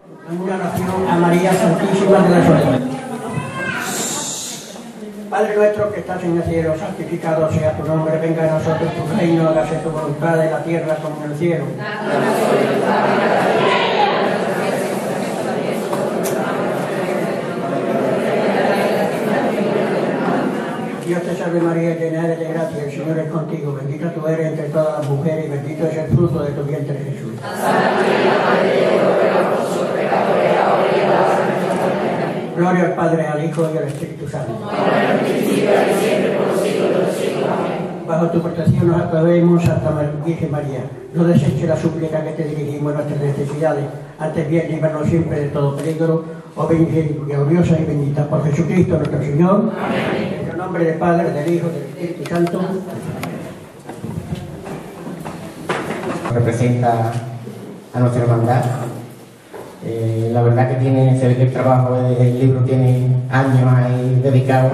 Una oración a María Santísima de la Soledad. Padre nuestro que estás en el cielo, santificado sea tu nombre, venga a nosotros tu reino, hágase tu voluntad en la tierra como en el cielo. Dios te salve María, llena eres de gracia, el Señor es contigo, bendita tú eres entre todas las mujeres y bendito es el fruto de tu vientre Jesús. Gloria al Padre, al Hijo y al Espíritu Santo. Bajo tu protección nos atrevemos, Santa Virgen María. No deseches la súplica que te dirigimos en nuestras necesidades. Antes bien, líbranos siempre de todo peligro. Oh Virgen gloriosa y bendita por Jesucristo nuestro Señor. Amén. En el nombre del Padre, del Hijo y del Espíritu Santo. Representa a nuestra hermandad. La verdad que se ve que el trabajo del libro tiene años ahí dedicados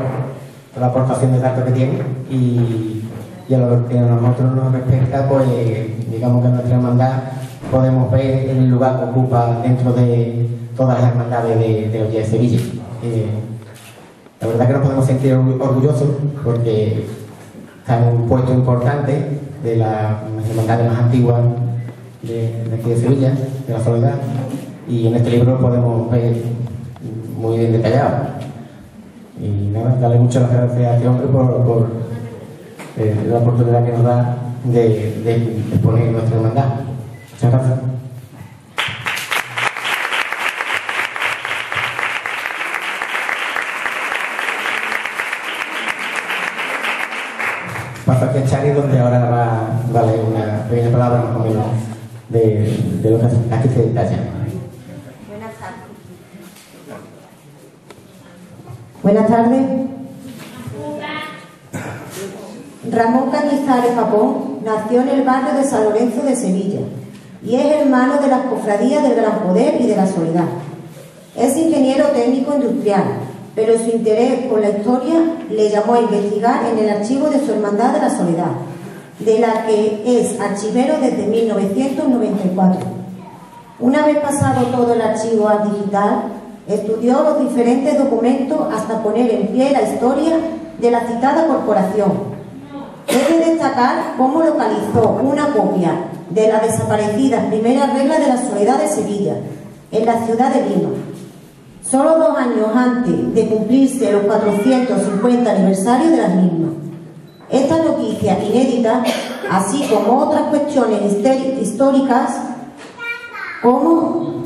a la aportación de datos que tiene y a lo que a nosotros nos respecta, pues digamos que nuestra hermandad podemos ver el lugar que ocupa dentro de todas las hermandades de hoy de Sevilla. La verdad que nos podemos sentir orgullosos porque está en un puesto importante de las hermandades más antiguas de aquí de Sevilla, de la Soledad. Y en este libro lo podemos ver muy bien detallado. Y nada, darle muchas gracias a este hombre por la oportunidad que nos da de exponer nuestra hermandad. Muchas gracias. Paso aquí a Chari, donde ahora va a leer una pequeña palabra más o menos de lo que aquí se detalla. Buenas tardes. Ramón Cañizares Japón nació en el barrio de San Lorenzo de Sevilla y es hermano de las cofradías del Gran Poder y de la Soledad. Es ingeniero técnico industrial, pero su interés por la historia le llamó a investigar en el archivo de su Hermandad de la Soledad, de la que es archivero desde 1994. Una vez pasado todo el archivo al digital, estudió los diferentes documentos hasta poner en pie la historia de la citada corporación. Debe destacar cómo localizó una copia de la desaparecida primera regla de la Soledad de Sevilla, en la ciudad de Lima, solo 2 años antes de cumplirse los 450 aniversarios de las mismas. Esta noticia inédita, así como otras cuestiones históricas, como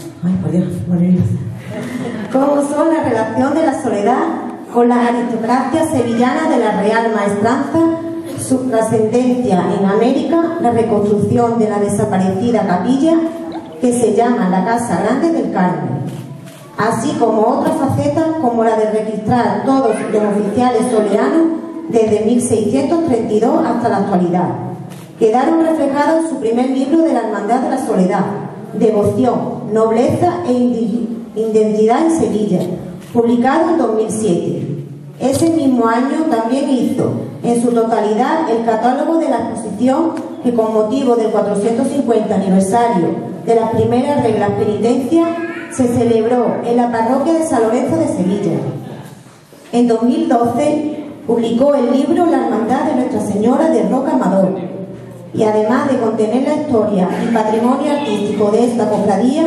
son la relación de la Soledad con las aristocracias sevillanas de la Real Maestranza, su trascendencia en América, la reconstrucción de la desaparecida capilla que se llama la Casa Grande del Carmen, así como otras facetas como la de registrar todos los oficiales soleanos desde 1632 hasta la actualidad. Quedaron reflejados en su primer libro de la Hermandad de la Soledad, Devoción, Nobleza e Identidad en Sevilla, publicado en 2007. Ese mismo año también hizo en su totalidad el catálogo de la exposición que con motivo del 450 aniversario de las primeras reglas penitencias se celebró en la parroquia de San Lorenzo de Sevilla. En 2012 publicó el libro La Hermandad de Nuestra Señora de Roca Amador y además de contener la historia y patrimonio artístico de esta cofradía,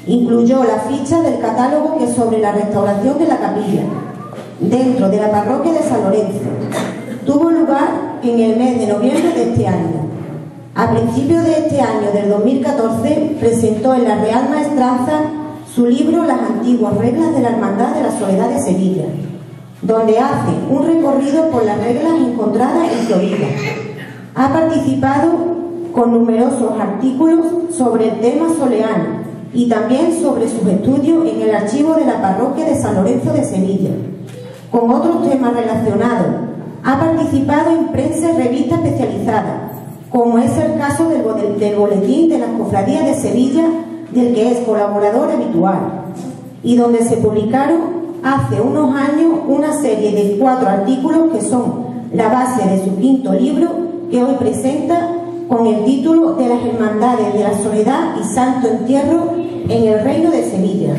incluyó la ficha del catálogo que es sobre la restauración de la capilla dentro de la parroquia de San Lorenzo. Tuvo lugar en el mes de noviembre de este año. A principios de este año, del 2014, presentó en la Real Maestranza su libro Las antiguas reglas de la Hermandad de la Soledad de Sevilla, donde hace un recorrido por las reglas encontradas en Florida. Ha participado con numerosos artículos sobre el tema soleano y también sobre sus estudios en el archivo de la parroquia de San Lorenzo de Sevilla. Con otros temas relacionados, ha participado en prensa y revistas especializadas, como es el caso del Boletín de las Cofradías de Sevilla, del que es colaborador habitual, y donde se publicaron hace unos años una serie de 4 artículos que son la base de su 5º libro, que hoy presenta con el título de las Hermandades de la Soledad y Santo Entierro en el Reino de Sevilla.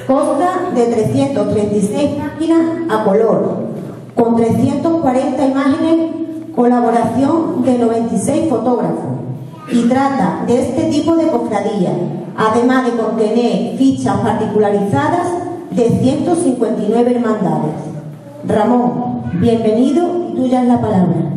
Consta de 336 páginas a color, con 340 imágenes, colaboración de 96 fotógrafos, y trata de este tipo de cofradía, además de contener fichas particularizadas de 159 hermandades. Ramón, bienvenido, y tuya es la palabra.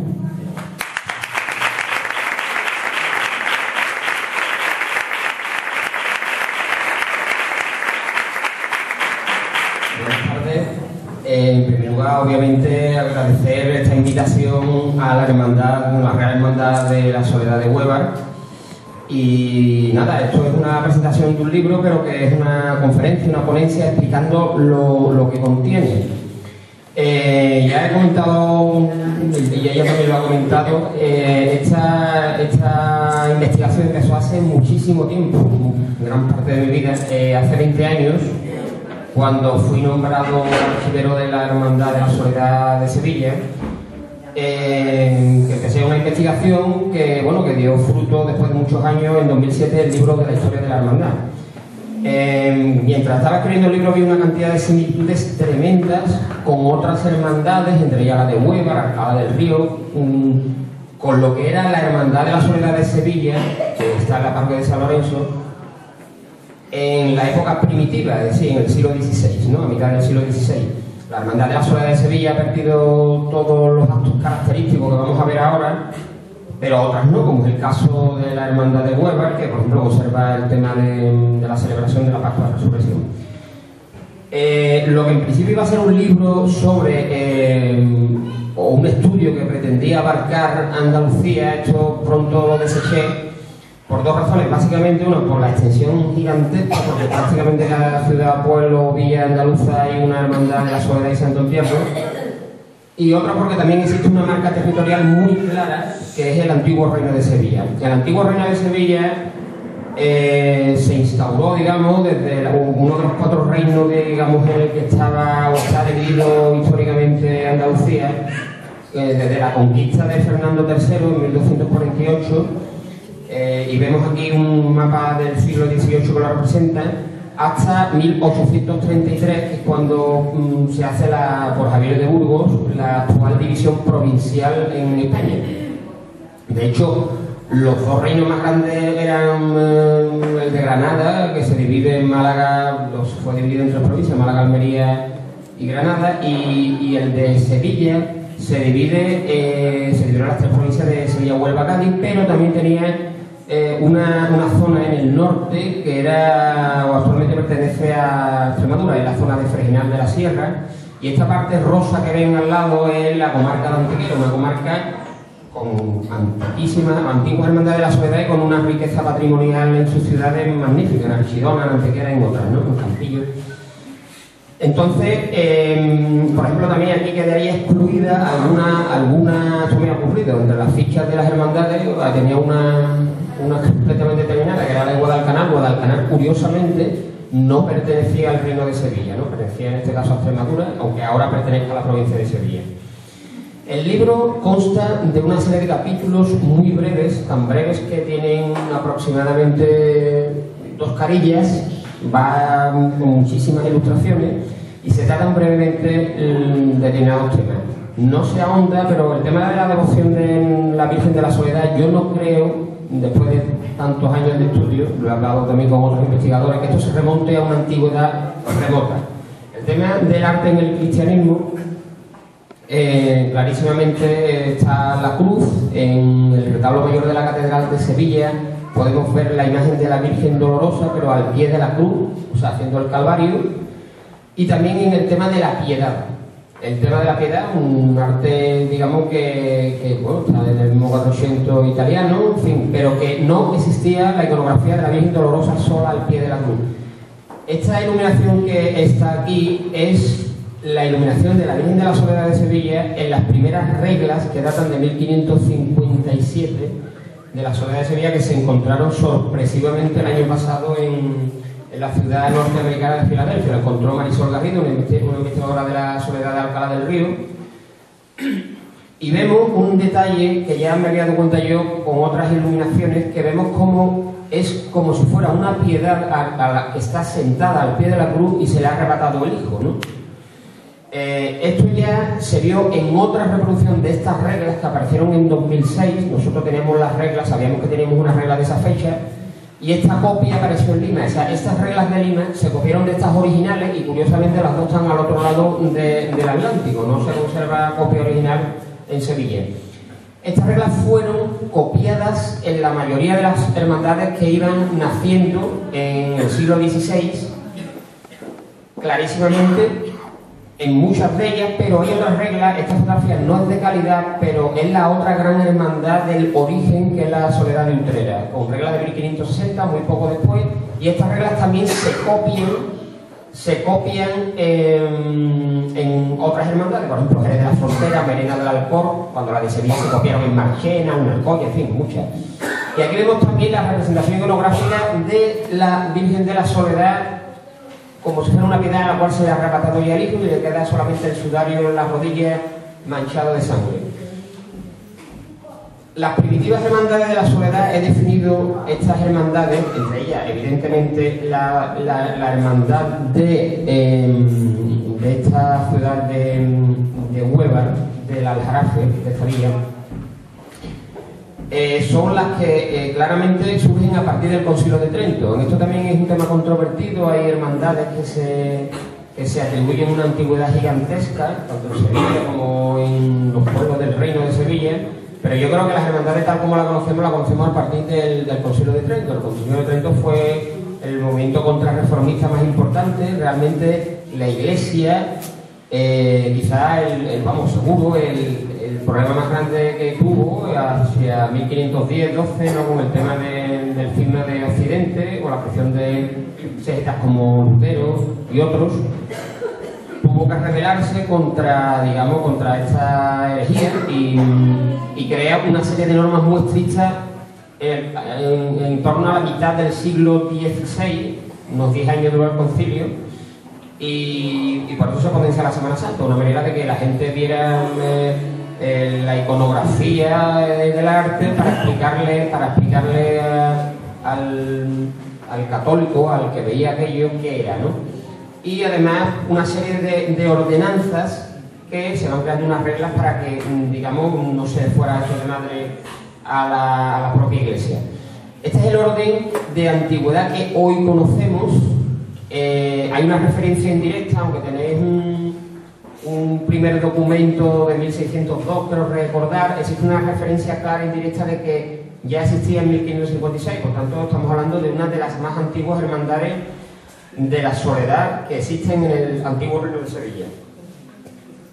En primer lugar, obviamente, agradecer esta invitación a la hermandad, la Real Hermandad de la Soledad de Huelva. Y nada, esto es una presentación de un libro, pero que es una conferencia, una ponencia explicando lo que contiene. Ya he comentado, y ella también lo ha comentado, esta investigación empezó hace muchísimo tiempo, gran parte de mi vida, hace 20 años. Cuando fui nombrado archivero de la Hermandad de la Soledad de Sevilla, que empecé una investigación que, bueno, que dio fruto después de muchos años, en 2007, el libro de la historia de la Hermandad. Mientras estaba escribiendo el libro vi una cantidad de similitudes tremendas con otras hermandades, entre ellas la de Huelva, la Alcalá del Río, con lo que era la Hermandad de la Soledad de Sevilla, que está en la parroquia de San Lorenzo, en la época primitiva, es decir, en el siglo XVI, ¿no? A mitad del siglo XVI. La Hermandad de la Soledad de Sevilla ha perdido todos los actos característicos que vamos a ver ahora, pero otras no, como es el caso de la Hermandad de Huelva, que por ejemplo conserva el tema de la celebración de la Pascua de la Resurrección. Lo que en principio iba a ser un libro sobre, o un estudio que pretendía abarcar Andalucía, esto pronto lo deseché, por dos razones. Básicamente, uno, por la extensión gigantesca, porque prácticamente cada ciudad, pueblo, villa andaluza hay una hermandad de la Soledad y Santo Entierro. Y otra porque también existe una marca territorial muy clara, que es el antiguo Reino de Sevilla. El antiguo Reino de Sevilla se instauró, digamos, desde uno de los 4 reinos digamos, en el que estaba o está dividido históricamente Andalucía, desde la conquista de Fernando III en 1248. Y vemos aquí un mapa del siglo XVIII que lo representa, hasta 1833, que es cuando se hace por Javier de Burgos la actual división provincial en España. De hecho, los 2 reinos más grandes eran el de Granada, que se divide en Málaga, fue dividido en 3 provincias, Málaga, Almería y Granada, y el de Sevilla se divide en las 3 provincias de Sevilla, Huelva, Cádiz, pero también tenía una zona en el norte que era, o actualmente pertenece a Extremadura, es la zona de Freginal de la Sierra, y esta parte rosa que ven al lado es la comarca de Antequera, una comarca con antiguas hermandades de la Soledad y con una riqueza patrimonial en sus ciudades magníficas, en Archidona, en Antequera y en otras, ¿no? En Campillo. Entonces, por ejemplo, también aquí quedaría excluida alguna, esto me ha ocurrido, entre las fichas de las hermandades tenía una completamente determinada, que era la de Guadalcanal. Guadalcanal, curiosamente, no pertenecía al Reino de Sevilla, ¿no? Pertenecía en este caso a Extremadura, aunque ahora pertenezca a la provincia de Sevilla. El libro consta de una serie de capítulos muy breves, tan breves que tienen aproximadamente 2 carillas, va con muchísimas ilustraciones y se tratan brevemente determinados temas. No se ahonda, pero el tema de la devoción de la Virgen de la Soledad, yo no creo, después de tantos años de estudio, lo he hablado también con otros investigadores, que esto se remonte a una antigüedad remota. El tema del arte en el cristianismo, clarísimamente está la cruz. En el retablo mayor de la Catedral de Sevilla podemos ver la imagen de la Virgen Dolorosa, pero al pie de la cruz, o sea, haciendo el Calvario. Y también en el tema de la piedad. El tema de la piedad, un arte, digamos, que bueno, está desde el mismo 400 italiano, en fin, pero que no existía la iconografía de la Virgen Dolorosa sola al pie de la cruz. Esta iluminación que está aquí es la iluminación de la Virgen de la Soledad de Sevilla en las primeras reglas que datan de 1557 de la Soledad de Sevilla, que se encontraron sorpresivamente el año pasado en la ciudad norteamericana de Filadelfia. Lo encontró Marisol Garrido, una investigadora de la Soledad de Alcalá del Río. Y vemos un detalle que ya me había dado cuenta yo con otras iluminaciones, que vemos como es como si fuera una piedad a la que está sentada al pie de la cruz y se le ha arrebatado el hijo, ¿no? Esto ya se vio en otra reproducción de estas reglas que aparecieron en 2006. Nosotros teníamos las reglas, sabíamos que teníamos una regla de esa fecha, y esta copia apareció en Lima. O sea, estas reglas de Lima se copiaron de estas originales y curiosamente las dos están al otro lado del Atlántico, no se conserva copia original en Sevilla. Estas reglas fueron copiadas en la mayoría de las hermandades que iban naciendo en el siglo XVI, clarísimamente, en muchas de ellas, pero hay otras reglas. Esta fotografía no es de calidad, pero es la otra gran hermandad del origen, que es la Soledad de Utrera, con reglas de 1560, muy poco después, y estas reglas también se copian en otras hermandades, por ejemplo, Jerez de la Frontera, Merena del Alcor, cuando la de Sevilla se copiaron en Marchena, en Alcoy, en fin, muchas. Y aquí vemos también la representación iconográfica de la Virgen de la Soledad, como si fuera una piedad a la cual se le ha arrebatado ya el hijo y le queda solamente el sudario en las rodillas manchado de sangre. Las primitivas hermandades de la Soledad, he definido estas hermandades, entre ellas evidentemente la hermandad de esta ciudad de Huévar, del Aljarafe, de esta villa, son las que claramente surgen a partir del Concilio de Trento. Esto también es un tema controvertido. Hay hermandades que se atribuyen una antigüedad gigantesca, tanto en Sevilla como en los pueblos del Reino de Sevilla, pero yo creo que las hermandades tal como la conocemos a partir del Concilio de Trento. El Concilio de Trento fue el movimiento contrarreformista más importante. Realmente la Iglesia, quizá seguro el problema más grande que tuvo hacia 1510-12, ¿no? Con el tema del cisma de Occidente, con la presión de sectas como Lutero y otros, tuvo que rebelarse contra esta herejía y crear una serie de normas muy estrictas en torno a la mitad del siglo XVI, unos 10 años duró el concilio, y por eso se condensa la Semana Santa, una manera de que la gente viera la iconografía del arte para explicarle al católico, al que veía aquello, qué era, ¿no? Y además una serie de ordenanzas que se van creando unas reglas para que, digamos, no se fuera esto de madre a la propia Iglesia. Este es el orden de antigüedad que hoy conocemos. Hay una referencia indirecta, aunque tenéis un primer documento de 1602, pero recordar, existe una referencia clara e indirecta de que ya existía en 1556, por tanto estamos hablando de una de las más antiguas hermandades de la Soledad que existen en el antiguo Reino de Sevilla.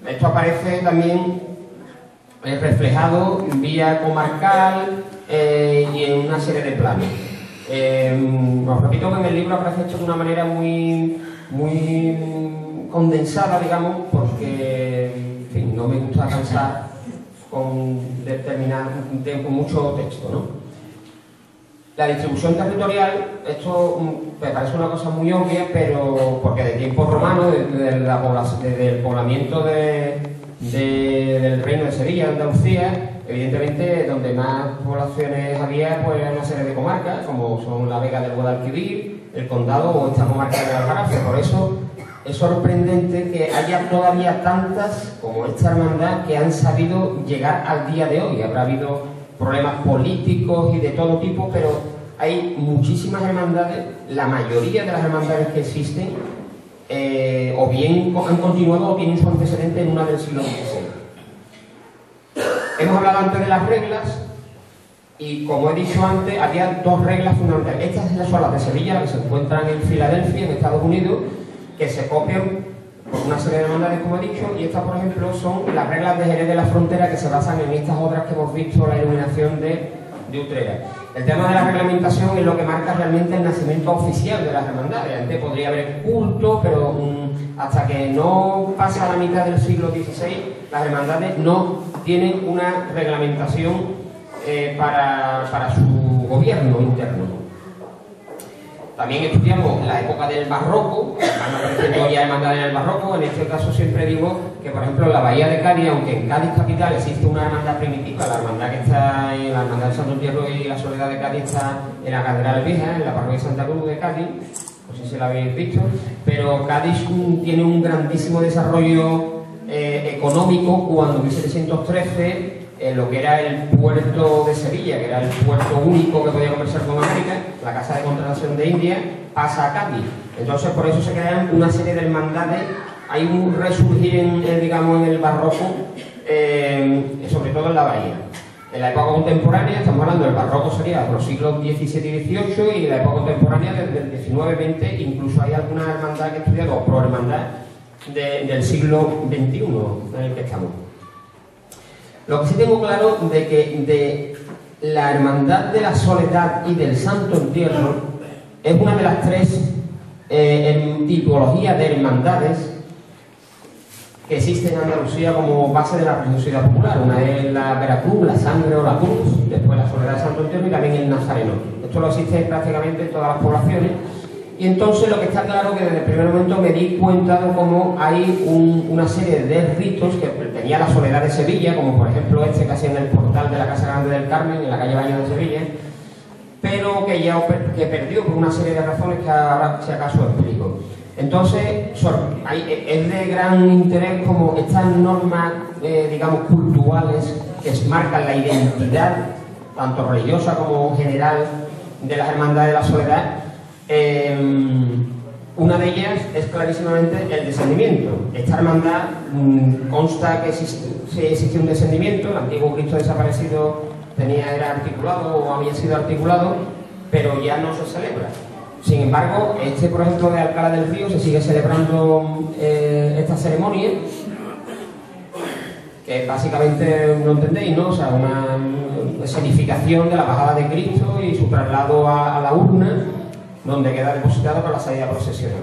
Esto aparece también reflejado en vía comarcal y en una serie de planos. Os repito que en el libro aparece esto de una manera muy condensada, digamos, porque en fin, no me gusta cansar con mucho texto, ¿no? La distribución territorial, esto me parece una cosa muy obvia, pero porque de tiempos romanos, desde el poblamiento del Reino de Sevilla, Andalucía, evidentemente donde más poblaciones había, pues una serie de comarcas, como son la Vega del Guadalquivir, el Condado o esta comarca de Aljarafe. Por eso es sorprendente que haya todavía tantas como esta hermandad que han sabido llegar al día de hoy. Habrá habido problemas políticos y de todo tipo, pero hay muchísimas hermandades, la mayoría de las hermandades que existen, o bien han continuado o tienen su antecedente en una del siglo XVI. Hemos hablado antes de las reglas y, como he dicho antes, había dos reglas fundamentales. Estas son las de Sevilla, que se encuentran en Filadelfia, en Estados Unidos, que se copian por una serie de hermandades, como he dicho, y estas, por ejemplo, son las reglas de Jerez de la Frontera, que se basan en estas otras que hemos visto, la iluminación de Utrera. El tema de la reglamentación es lo que marca realmente el nacimiento oficial de las hermandades. Antes podría haber culto, pero hasta que no pasa la mitad del siglo XVI, las hermandades no tienen una reglamentación para su gobierno interno. También estudiamos la época del barroco, van apareciendo ya hermandades del barroco. En este caso siempre digo que, por ejemplo, en la Bahía de Cádiz, aunque en Cádiz capital existe una hermandad primitiva, la hermandad que está en la hermandad de Santo Entierro y la Soledad de Cádiz está en la Catedral Vieja, en la parroquia de Santa Cruz de Cádiz, no sé si la habéis visto, pero Cádiz tiene un grandísimo desarrollo económico cuando en 1713 lo que era el puerto de Sevilla, que era el puerto único que podía comerciar con América, la Casa de Contratación de India, pasa a Cádiz. Entonces, por eso se crean una serie de hermandades. Hay un resurgir, digamos, en el barroco, sobre todo en la bahía. En la época contemporánea, estamos hablando del barroco, sería los siglos XVII y XVIII, y en la época contemporánea, desde el XIX-XX, incluso hay alguna hermandad que he estudiado, o prohermandad, del siglo XXI en el que estamos. Lo que sí tengo claro de que de la Hermandad de la Soledad y del Santo Entierro es una de las tres tipologías de hermandades que existen en Andalucía como base de la religiosidad popular. Una es la Veracruz, la Sangre o la Cruz, después la Soledad del Santo Entierro y también el Nazareno. Esto lo existe prácticamente en todas las poblaciones. Y entonces lo que está claro que desde el primer momento me di cuenta de cómo hay una serie de ritos que tenía la Soledad de Sevilla, como por ejemplo este casi en el portal de la Casa Grande del Carmen, en la calle Baño de Sevilla, pero que ya perdió por una serie de razones que ahora si acaso explico. Entonces es de gran interés como estas normas, digamos, culturales que marcan la identidad, tanto religiosa como general, de las hermandades de la Soledad. Una de ellas es clarísimamente el descendimiento. Esta hermandad consta que existe un descendimiento. El antiguo Cristo desaparecido era articulado o había sido articulado, pero ya no se celebra. Sin embargo, por ejemplo, de Alcalá del Río se sigue celebrando esta ceremonia, que básicamente, no entendéis, ¿no? O sea, una escenificación de la bajada de Cristo y su traslado a la urna, donde queda depositado para la salida procesional.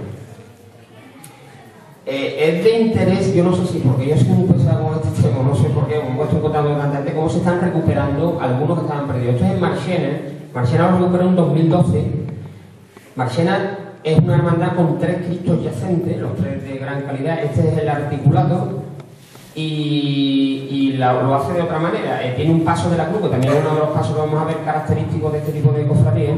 Es de interés, yo no sé si, porque yo soy muy pesado con este tema, no sé por qué, como estoy contando bastante, cómo se están recuperando algunos que estaban perdidos. Esto es en Marchena. Marchena lo recuperó en 2012. Marchena es una hermandad con 3 Cristos yacentes, los 3 de gran calidad. Este es el articulado y lo hace de otra manera. Tiene un paso de la cruz, que también es uno de los pasos que vamos a ver característicos de este tipo de cofradía.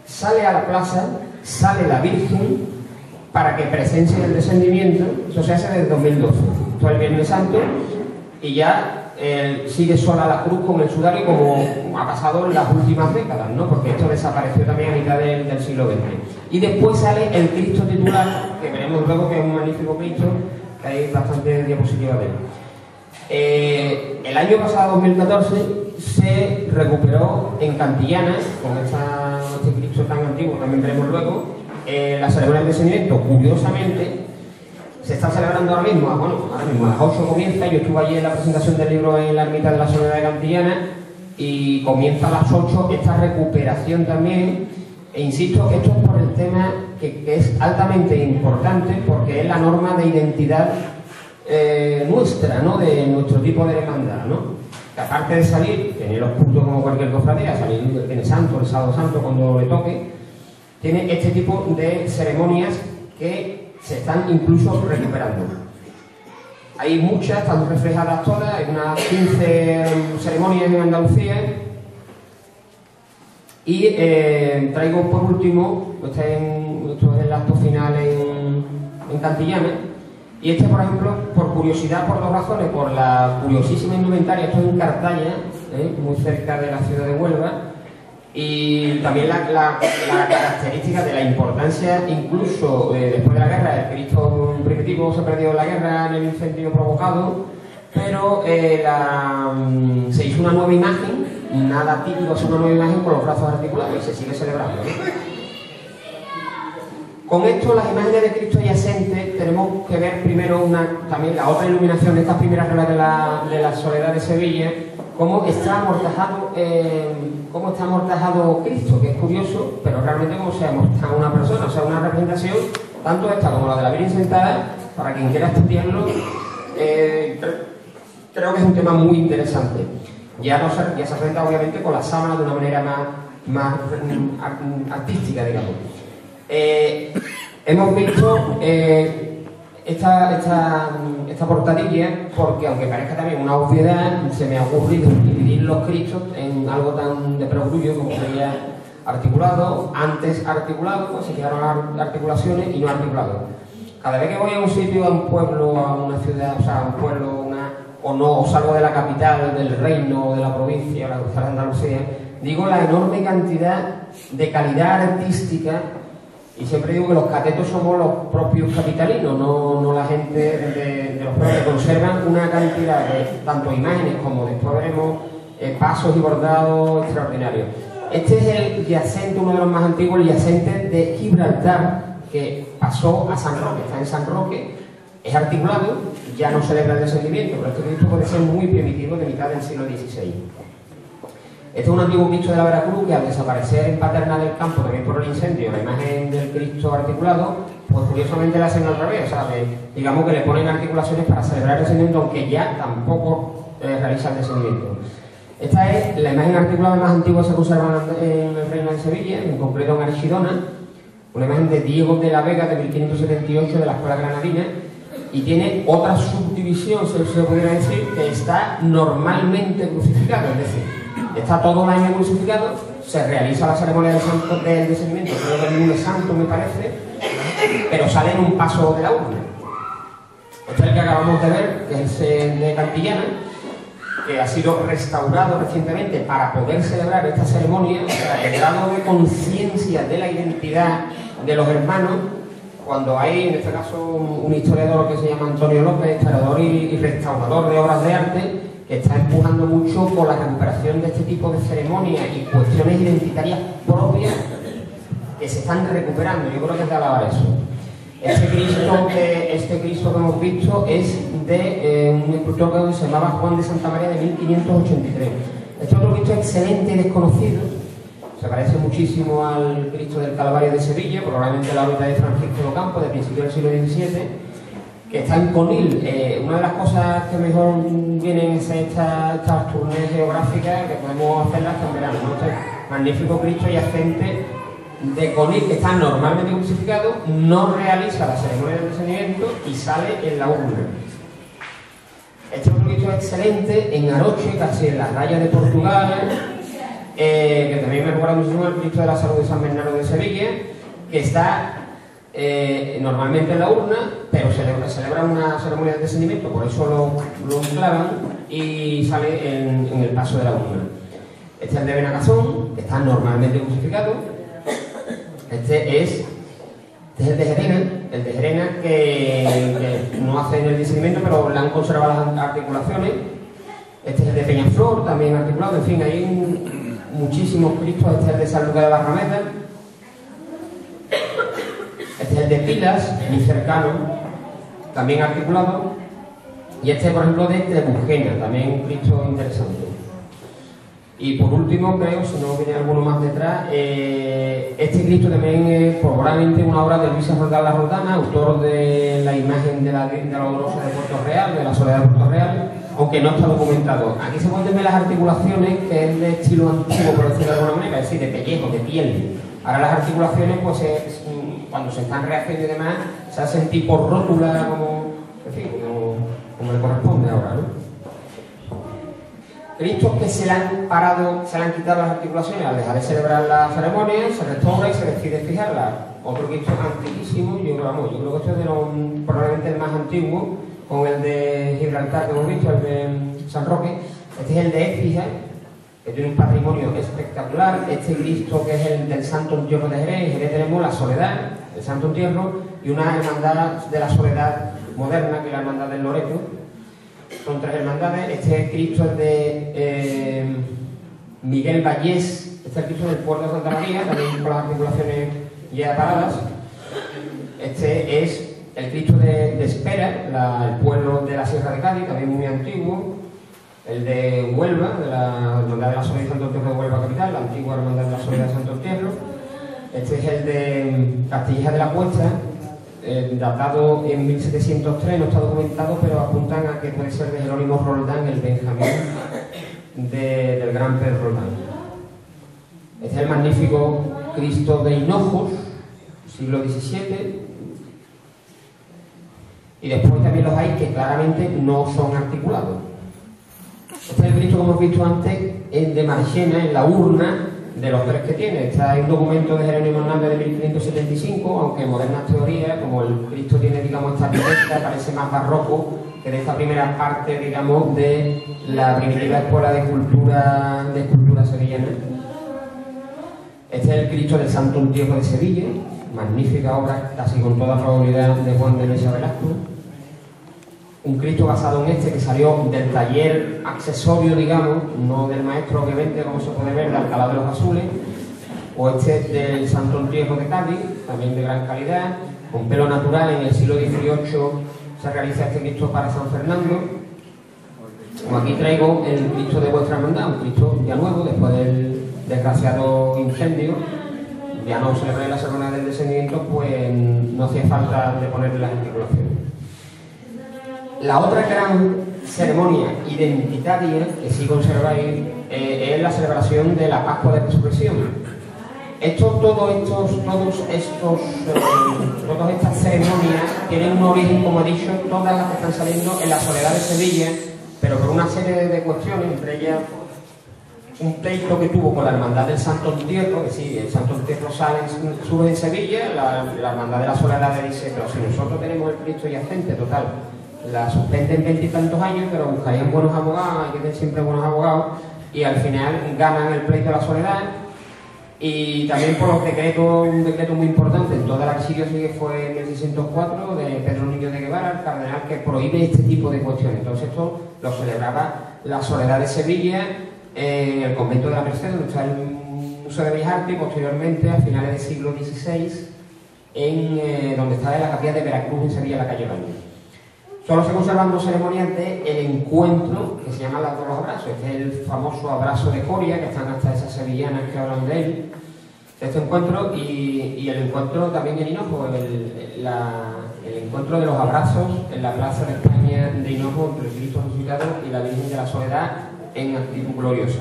Sale a la plaza, sale la Virgen para que presencie el descendimiento. Eso se hace desde 2012. Esto es el Viernes Santo y ya sigue sola la cruz con el sudario, como ha pasado en las últimas décadas, ¿no? Porque esto desapareció también a mitad del siglo XX. Y después sale el Cristo titular, que veremos luego que es un magnífico Cristo, que hay bastante diapositivas de él. El año pasado, 2014, se recuperó en Cantillana, con este Cristo tan antiguo, también veremos luego, la ceremonia del descendimiento. Curiosamente, se está celebrando ahora mismo a las 8 comienza. Yo estuve allí en la presentación del libro en la ermita de la Soledad de Cantillana y comienza a las 8 esta recuperación también. E insisto que esto es por el tema que es altamente importante, porque es la norma de identidad nuestra, ¿no? De nuestro tipo de hermandad, ¿no? Que aparte de salir, tener los cultos como cualquier cofradía, salir el Viernes Santo, el Sábado Santo cuando le toque, tiene este tipo de ceremonias que se están incluso recuperando. Hay muchas, están reflejadas todas, hay unas 15 ceremonias en Andalucía. Y traigo por último, esto es el acto final en Cantillana. Y por ejemplo, por curiosidad, por 2 razones: por la curiosísima indumentaria. Esto es en Cartaya, muy cerca de la ciudad de Huelva, y también la característica de la importancia, incluso después de la guerra. El Cristo primitivo se perdió en la guerra, en el incendio provocado, pero se hizo una nueva imagen, nada típico, es una nueva imagen con los brazos articulados, y se sigue celebrando, ¿no? Con esto, las imágenes de Cristo yacentes, tenemos que ver primero también la otra iluminación de estas primeras reglas de la Soledad de Sevilla, cómo está amortajado Cristo, que es curioso, pero realmente cómo se amortaja una persona. O sea, una representación, tanto esta como la de la Virgen sentada, para quien quiera estudiarlo, creo que es un tema muy interesante. Ya se afronta obviamente con la sábana de una manera más artística, digamos. Hemos visto esta portadilla porque, aunque parezca también una obviedad, se me ha ocurrido dividir los Cristos en algo tan de perogrullo como sería articulado, antes articulado, pues se quedaron articulaciones y no articulados. Cada vez que voy a un sitio, a un pueblo, a una ciudad, o sea, a un pueblo, o salgo de la capital, del reino, o de la provincia, o la capital de Andalucía, digo la enorme cantidad de calidad artística, y siempre digo que los catetos somos los propios capitalinos, no la gente de los pueblos, que conservan una cantidad de tanto imágenes como después veremos pasos y bordados extraordinarios. Este es el yacente, uno de los más antiguos, el yacente de Gibraltar, que pasó a San Roque, está en San Roque, es articulado, ya no celebra el descendimiento, pero este Cristo puede ser muy primitivo, de mitad del siglo XVI. Este es un antiguo Cristo de la Veracruz que, al desaparecer en Paterna del Campo, también por el incendio, la imagen del Cristo articulado, pues curiosamente la hacen al revés, o sea, digamos que le ponen articulaciones para celebrar el descendimiento, aunque ya tampoco realiza el descendimiento. Esta es la imagen articulada más antigua que se conserva en el Reino de Sevilla, en concreto en Archidona, una imagen de Diego de la Vega de 1578 de la Escuela Granadina, y tiene otra subdivisión, se pudiera decir, que está normalmente crucificado, es decir, está todo el año crucificado, se realiza la ceremonia del descendimiento, creo que el lunes santo me parece, pero sale en un paso de la urna. Este es el que acabamos de ver, que es el de Cantillana, que ha sido restaurado recientemente para poder celebrar esta ceremonia, el grado de conciencia de la identidad de los hermanos, cuando hay, en este caso, un historiador que se llama Antonio López, historiador y restaurador de obras de arte, que está empujando mucho por la recuperación de este tipo de ceremonias y cuestiones identitarias propias que se están recuperando. Yo creo que te hablaba de eso. Este Cristo que hemos visto es de un escultor que se llamaba Juan de Santa María, de 1583. Este otro Cristo excelente y desconocido, se parece muchísimo al Cristo del Calvario de Sevilla, probablemente la órbita de Francisco de Ocampo, de principios del siglo XVII, que está en Conil. Una de las cosas que mejor vienen es estas tournées geográficas que podemos hacerlas en verano, ¿no? Este magnífico Cristo yacente de Conil, que está normalmente crucificado, no realiza la ceremonia del descendimiento y sale en la urna. Este es un Cristo excelente en Aroche, casi en las rayas de Portugal, que también me recuerda muchísimo al Cristo de la Salud de San Bernardo de Sevilla, que está normalmente en la urna, pero celebra una ceremonia de descendimiento, por eso lo enclavan y sale en el paso de la urna. Este es el de Benacazón, que está normalmente crucificado. Este es el de Gerena, que no hace el discernimiento, pero le han conservado las articulaciones. Este es el de Peñaflor, también articulado. En fin, hay muchísimos Cristos. Este es el de San Lucas de Barrameda. Este es el de Pilas, muy cercano, también articulado. Y este, por ejemplo, de Trebujena, también un Cristo interesante. Y por último, creo, si no viene alguno más detrás, este Cristo también es probablemente una obra de Luis Roldán La Roldana, autor de la imagen de la Dolorosa de Puerto Real, de la Soledad de Puerto Real, aunque no está documentado. Aquí se pueden ver las articulaciones, que es de estilo antiguo, por decirlo de alguna manera, es decir, de pellejo, de piel. Ahora las articulaciones, pues cuando se están rehaciendo y demás, se hacen tipo rótula, en fin, como le corresponde ahora, ¿no? Cristos que se le han quitado las articulaciones al dejar de celebrar la ceremonia, se restaura y se decide fijarla. Otro Cristo antiquísimo, yo creo que este es probablemente el más antiguo, con el de Gibraltar que hemos visto, el de San Roque. Este es el de Écija, que tiene un patrimonio espectacular. Este Cristo, que es el del Santo Entierro de Jerez. En Jerez tenemos la Soledad, el Santo Entierro, y una hermandad de la Soledad moderna, que es la Hermandad del Loreto. Son tres hermandades. Este Cristo es de Miguel Vallés. Este es el Cristo del puerto de Santa María, también con las articulaciones ya paradas. Este es el Cristo de Espera, el pueblo de la Sierra de Cádiz, también muy antiguo. El de Huelva, de la Hermandad de la Soledad de Santo Entierro de Huelva Capital, la antigua Hermandad de la Soledad de Santo Entierro. Este es el de Castilleja de la Cuesta, datado en 1703, no está documentado, pero apuntan a que puede ser de Jerónimo Roldán, el Benjamín del gran Pedro Roldán. Este es el magnífico Cristo de Hinojos, siglo XVII. Y después también los hay que claramente no son articulados. Este es el Cristo que hemos visto antes de Marchena, en la urna de los tres que tiene. Está en un documento de Jerónimo Hernández de 1575, aunque en modernas teorías, como el Cristo tiene, digamos, esta arquitectura, parece más barroco que de esta primera parte, digamos, de la primitiva escuela de escultura sevillana. Este es el Cristo del Santo Entierro de Sevilla, magnífica obra, casi con toda probabilidad, de Juan de Mesa Velasco. Un Cristo basado en este que salió del taller accesorio, digamos, no del maestro, obviamente, como se puede ver, de Alcalá de los Azules, o este del Santo Entierro de Cádiz, también de gran calidad, con pelo natural. En el siglo XVIII se realiza este Cristo para San Fernando. Como aquí traigo el Cristo de vuestra hermandad, un Cristo ya nuevo, después del desgraciado incendio. Ya no celebré la ceremonia del descendimiento, pues no hacía falta de ponerle las articulaciones. La otra gran ceremonia identitaria que sí conserváis es la celebración de la Pascua de Resurrección. Todas estas ceremonias tienen un origen, como he dicho, todas las que están saliendo en la Soledad de Sevilla, pero por una serie de cuestiones, entre ellas un pleito que tuvo con la Hermandad del Santo Entierro, que sí, el Santo Entierro sube en Sevilla, la Hermandad de la Soledad le dice, pero si nosotros tenemos el Cristo yacente, total, la suspenden 20 y tantos años, pero buscarían buenos abogados, hay que tener siempre buenos abogados, y al final ganan el pleito de la Soledad. Y también por los decretos, un decreto muy importante en toda la archidiócesis que fue en 1604 de Pedro Niño de Guevara, el cardenal, que prohíbe este tipo de cuestiones. Entonces esto lo celebraba la Soledad de Sevilla, en el convento de la Merced, donde está el Museo de Bellas Artes, y posteriormente, a finales del siglo XVI, donde está la capilla de Veracruz en Sevilla, la calle Baño. Solo se conservan dos ceremonias del encuentro, que se llaman las dos abrazos. Este es el famoso abrazo de Coria, que están hasta esas sevillanas que hablan de él, de este encuentro, y el encuentro también en Hinojo, el encuentro de los abrazos en la Plaza de España de Hinojo entre el Cristo resucitado y la Virgen de la Soledad en actitud gloriosa.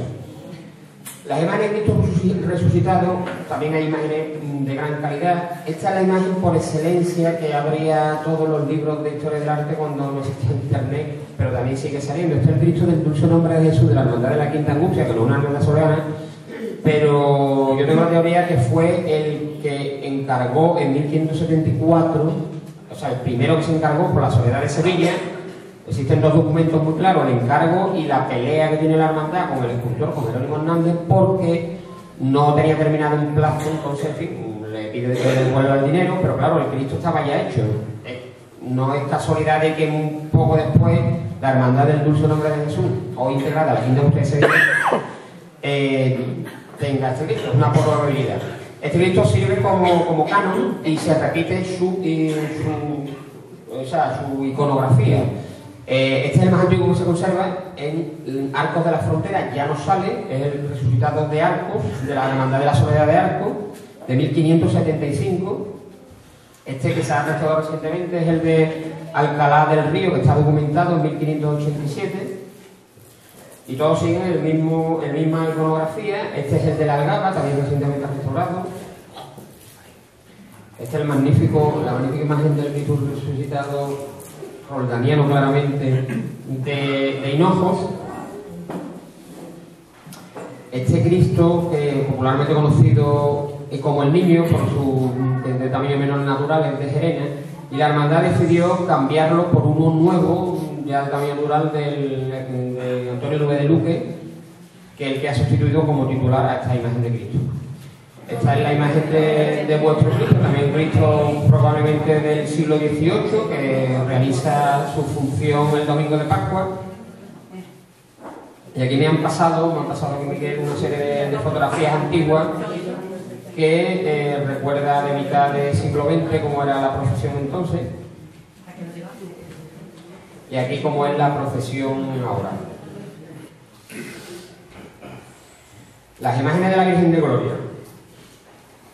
Las imágenes de Cristo resucitado, también hay imágenes de gran calidad. Esta es la imagen por excelencia que abría todos los libros de historia del arte cuando no existía internet, pero también sigue saliendo. Este es el Cristo del Dulce Nombre de Jesús de la Hermandad de la Quinta Angustia, que no es una hermandad soberana, pero yo tengo la teoría que fue el que encargó en 1574, o sea, el primero que se encargó por la Soledad de Sevilla. Existen dos documentos muy claros, el encargo y la pelea que tiene la hermandad con el escultor, con Jerónimo Hernández, porque no tenía terminado un plazo. Entonces, en fin, le pide que le devuelva el dinero, pero claro, el Cristo estaba ya hecho. No es casualidad de que un poco después la Hermandad del Dulce Nombre de Jesús, hoy integrada a la Quinta Angustia de Sevilla, tenga este Cristo, es una probabilidad. Este Cristo sirve como canon y se repite su iconografía. Este es el más antiguo que se conserva en Arcos de la Frontera, ya no sale, es el resucitado de Arcos, de la Hermandad de la Soledad de Arcos, de 1575. Este que se ha restaurado recientemente es el de Alcalá del Río, que está documentado en 1587. Y todos siguen la misma iconografía. Este es el de la Algaba, también recientemente restaurado. Este es la magnífica imagen del Cristo resucitado roldaniano, claramente, de Hinojos. Este Cristo, popularmente conocido como el Niño, por su de tamaño menor natural, es de Gerena, y la hermandad decidió cambiarlo por uno nuevo, ya de tamaño natural, de Antonio Nube de Luque, que es el que ha sustituido como titular a esta imagen de Cristo. Esta es la imagen de vuestro Cristo, también un Cristo probablemente del siglo XVIII, que realiza su función el domingo de Pascua. Y aquí me han pasado aquí Miguel una serie de fotografías antiguas que recuerda de mitad del siglo XX cómo era la procesión entonces. Y aquí cómo es la procesión ahora. Las imágenes de la Virgen de Gloria.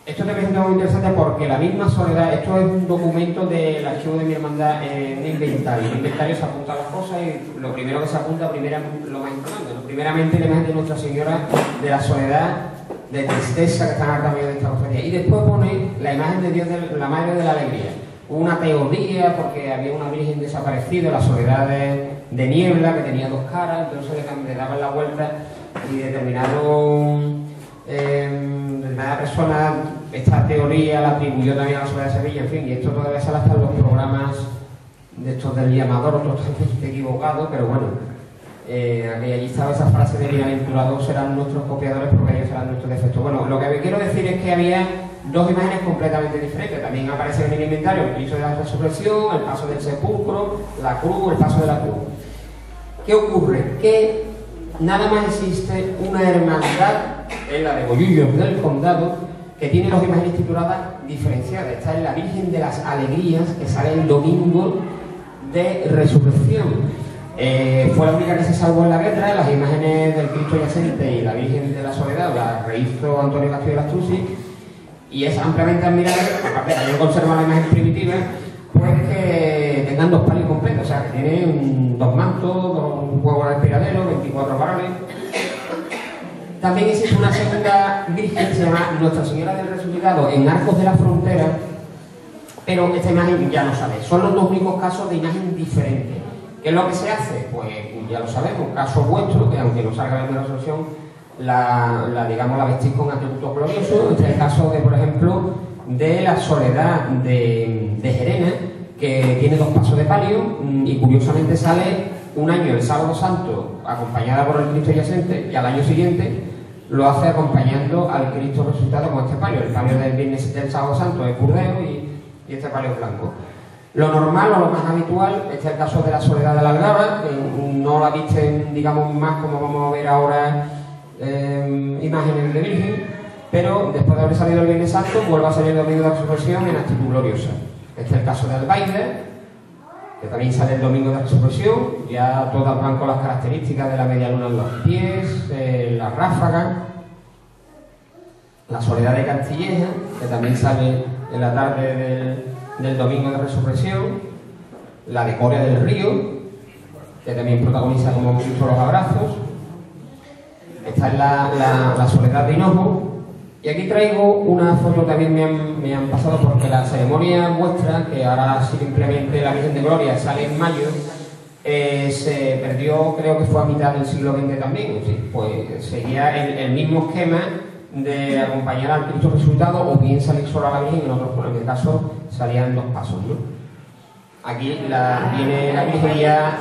Esto te presenta muy interesante porque la misma Soledad, esto es un documento del archivo de mi hermandad, un inventario. En el inventario se apuntan las cosas y lo primero que se apunta, lo más importante, ¿no? Primeramente la imagen de Nuestra Señora de la Soledad de tristeza que están hartas de esta cofradía. Y después pone la imagen de Dios, la Madre de la Alegría. Una teoría, porque había una virgen desaparecida, la soledad de niebla, que tenía dos caras, entonces le daban la vuelta y determinada persona esta teoría la atribuyó también a la soledad de Sevilla, en fin, y esto todavía sale hasta en los programas de estos del llamador, totalmente equivocado, pero bueno, allí estaba esa frase de bienaventurados serán nuestros copiadores porque ellos serán nuestros defectos. Bueno, lo que quiero decir es que había dos imágenes completamente diferentes. También aparece en el inventario el Cristo de la Resurrección, el paso del sepulcro, la cruz, el paso de la cruz. ¿Qué ocurre? Que nada más existe una hermandad, en la de Bollullos del Condado, que tiene dos imágenes tituladas diferenciadas. Esta es la Virgen de las Alegrías, que sale el domingo de Resurrección. Fue la única que se salvó en la guerra. Las imágenes del Cristo Yacente y la Virgen de la Soledad la rehizo Antonio Castillo de Lastrucci, y es ampliamente admirable, aparte de que conserva la imagen primitiva, pues que tengan dos palios completos, o sea, que tiene dos mantos, un huevo respiradero, 24 varones. También existe una segunda virgen, se llama Nuestra Señora del Resucitado, en Arcos de la Frontera, pero esta imagen ya no sale. Son los dos únicos casos de imagen diferente. ¿Qué es lo que se hace? Pues ya lo sabemos, caso vuestro, que aunque no salga en la resolución, digamos, la vestís con atributos gloriosos. Este es el caso de, por ejemplo, de la Soledad de Gerena, que tiene dos pasos de palio, y curiosamente sale un año el Sábado Santo acompañada por el Cristo Yacente, y al año siguiente lo hace acompañando al Cristo Resucitado con este palio. El palio del viernes del Sábado Santo es burdeo y este palio es blanco. Lo normal o lo más habitual, este es el caso de la Soledad de la Algaba, que no la visten, digamos, más como vamos a ver ahora, imágenes de Virgen, pero después de haber salido el Viernes Santo vuelve a salir el domingo de la Resurrección en actitud gloriosa. Este es el caso de Albaide, que también sale el domingo de la Resurrección, ya todas van con las características de la media luna en los pies, la ráfaga. La Soledad de Castilleja, que también sale en la tarde del domingo de Resurrección. La de Coria del Río, que también protagoniza, como hemos visto, los abrazos. Esta es la Soledad de Hinojo. Y aquí traigo una foto, también me han pasado, porque la ceremonia vuestra, que ahora simplemente la Virgen de Gloria sale en mayo, se perdió, creo que fue a mitad del siglo XX también. ¿Sí? Pues seguía el mismo esquema de acompañar al Cristo Resucitado, o bien salir solo a la Virgen, en el caso salían dos pasos, ¿no? Aquí viene la Virgen ya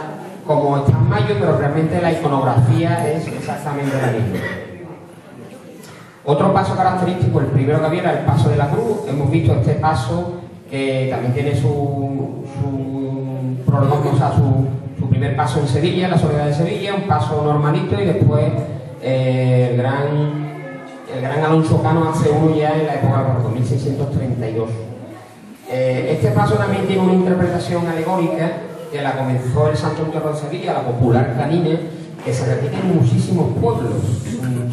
como está en mayo, pero realmente la iconografía es exactamente la misma. Otro paso característico, el primero que había, era el paso de la cruz. Hemos visto este paso que también tiene su prólogo, o sea, su primer paso en Sevilla, la Soledad de Sevilla, un paso normalito, y después el gran Alonso Cano hace uno ya en la época de 1632. Este paso también tiene una interpretación alegórica que la comenzó el Santo Entierro de Sevilla, la popular canina, que se repite en muchísimos pueblos.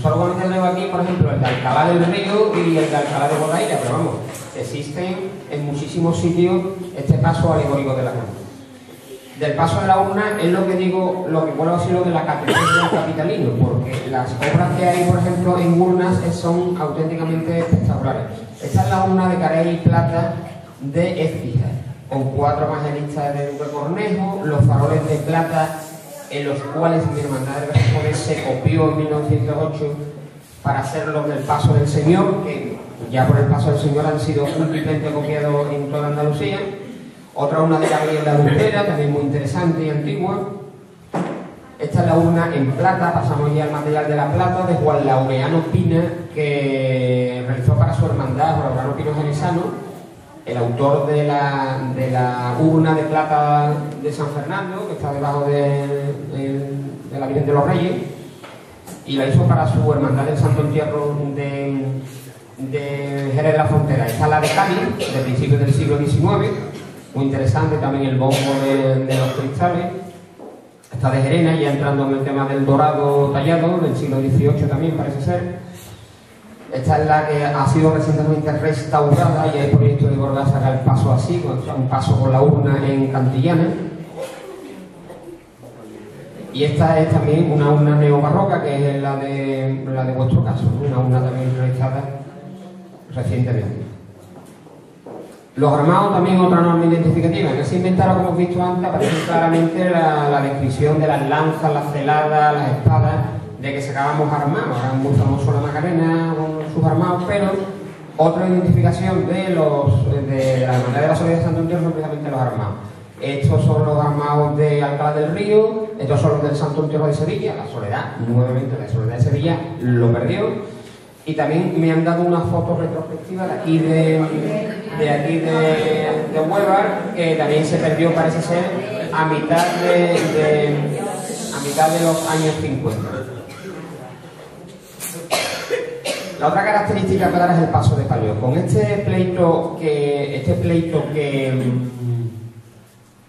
Solo con el leo aquí, por ejemplo, el de Alcalá del Río y el de Alcalá de Bodaira, pero vamos, existen en muchísimos sitios este paso alegórico de la cruz. Del paso de la urna es lo que digo, lo que vuelvo a decir, lo de la catedral del capitalino, porque las obras que hay, por ejemplo, en urnas son auténticamente espectaculares. Esta es la urna de carey y plata de Écija, con 4 evangelistas de Duque Cornejo, los faroles de plata en los cuales mi hermandad de Bermúdez se copió en 1908 para hacer los del Paso del Señor, que ya por el Paso del Señor han sido únicamente copiados en toda Andalucía. Otra urna de Gabriel la Dulcera, también muy interesante y antigua. Esta es la urna en plata, pasamos ya al material de la plata, de Juan Laureano Pina, que realizó para su hermandad, Juan Laureano Pino Genesano, el autor de la urna de plata de San Fernando, que está debajo de la Virgen de los Reyes, y la hizo para su hermandad del Santo Entierro de Jerez de la Frontera. Esta es la de Cádiz, de principios del siglo XIX, muy interesante, también el bombo de los cristales. Esta de Gerena, ya entrando en el tema del dorado tallado, del siglo XVIII también parece ser. Esta es la que ha sido recientemente restaurada, y hay proyecto de volver a sacar el paso así, un paso con la urna en Cantillana. Y esta es también una urna neobarroca, que es la de vuestro caso, ¿no? Una urna también realizada recientemente. Los armados también otra norma identificativa. En ese inventario que hemos visto antes aparece claramente la descripción de las lanzas, las celadas, las espadas, de que sacábamos armados. Era muy famoso la Macarena con sus armados, pero otra identificación de la Hermandad de la Soledad de Santo Entierro son precisamente los armados. Estos son los armados de Alcalá del Río, estos son los del Santo Entierro de Sevilla. La Soledad, nuevamente la Soledad de Sevilla, lo perdió. Y también me han dado una foto retrospectiva de aquí de Huévar, que también se perdió, parece ser, a mitad de los años 50. La otra característica que dará es el paso de palio. Con este pleito que